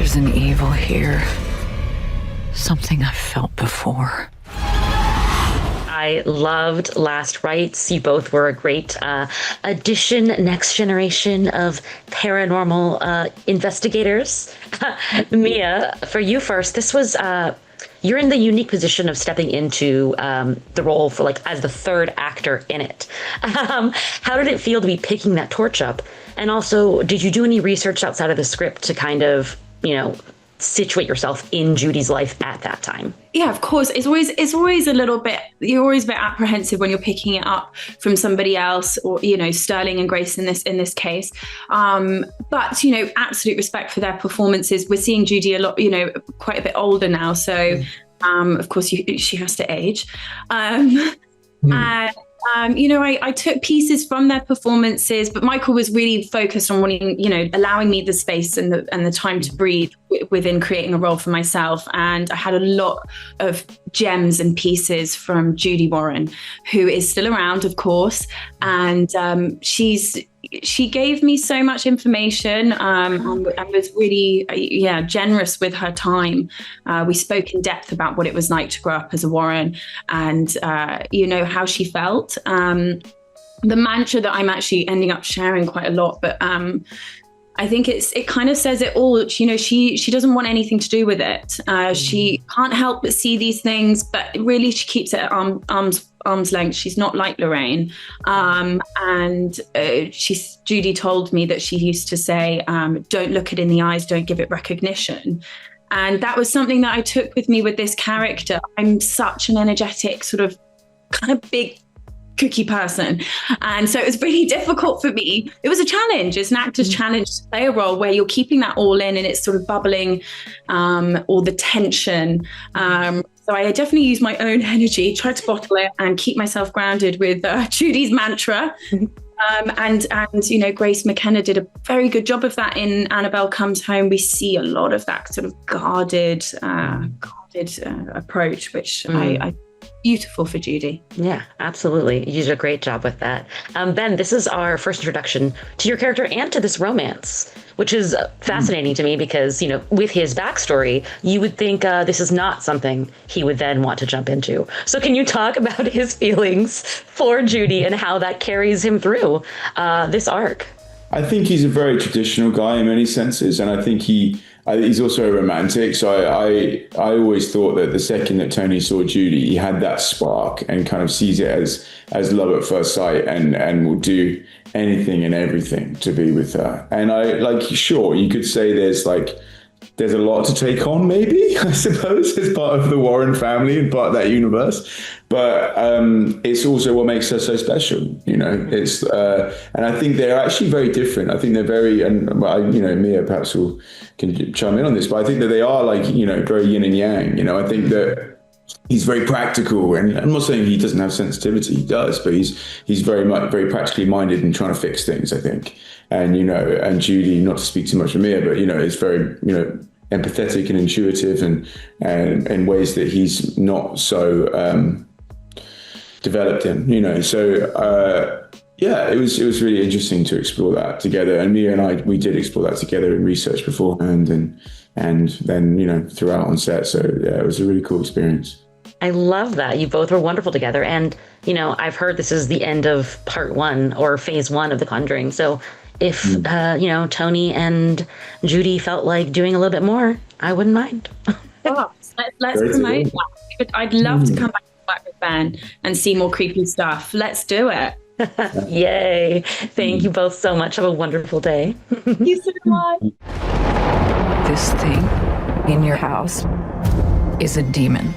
There's an evil here. Something I've felt before. I loved Last Rites. You both were a great addition, next generation of paranormal investigators. Mia, for you first, this was, you're in the unique position of stepping into the role for as the third actor in it. How did it feel to be picking that torch up? And also, did you do any research outside of the script to kind of, situate yourself in Judy's life at that time? Yeah, of course. It's always a little bit, you're always a bit apprehensive when you're picking it up from somebody else, or, Sterling and Grace in this case. But, absolute respect for their performances. We're seeing Judy a lot, quite a bit older now. So, of course, she has to age. I took pieces from their performances, but Michael was really focused on wanting, allowing me the space and the time to breathe within creating a role for myself. And I had a lot of gems and pieces from Judy Warren, who is still around, of course. And she gave me so much information and was really, generous with her time. We spoke in depth about what it was like to grow up as a Warren and, how she felt. The mantra that I'm actually ending up sharing quite a lot, but I think it kind of says it all. She doesn't want anything to do with it. She can't help but see these things, but really she keeps it at arm's length. She's not like Lorraine. Judy told me that she used to say, don't look it in the eyes, don't give it recognition. And that was something that I took with me with this character. I'm such an energetic, sort of kind of big cookie person. And so it was really difficult for me. It was a challenge. It's an actor's challenge to play a role where you're keeping that all in and it's sort of bubbling, all the tension. So I definitely used my own energy, tried to bottle it and keep myself grounded with Judy's mantra. And Grace McKenna did a very good job of that in Annabelle Comes Home. We see a lot of that sort of guarded approach, which I beautiful for Judy. Yeah, absolutely. You did a great job with that. Ben, this is our first introduction to your character and to this romance, which is fascinating to me because, with his backstory, you would think this is not something he would then want to jump into. So can you talk about his feelings for Judy and how that carries him through this arc? I think he's a very traditional guy in many senses, and I think he's also a romantic. So I always thought that the second that Tony saw Judy, he had that spark and kind of sees it as love at first sight and will do anything and everything to be with her. And sure, you could say there's a lot to take on, maybe, I suppose, as part of the Warren family and part of that universe. But it's also what makes her so special, It's and I think they're actually very different. I think they're very, and Mia perhaps can chime in on this, but I think that they are very yin and yang. I think that he's very practical, and I'm not saying he doesn't have sensitivity. He does, but he's very practically minded and trying to fix things, I think. And and Judy, not to speak too much for Mia, but is very empathetic and intuitive, and in ways that he's not so developed in. So it was really interesting to explore that together. And Mia and we did explore that together in research beforehand, and then throughout on set. So yeah, it was a really cool experience. I love that. You both were wonderful together. And, I've heard this is the end of part 1 or phase 1 of The Conjuring. So if, Tony and Judy felt like doing a little bit more, I wouldn't mind. Let's promote that. I'd love to come back with Ben and see more creepy stuff. Let's do it. Yay. Thank you both so much. Have a wonderful day. You so much. This thing in your house is a demon.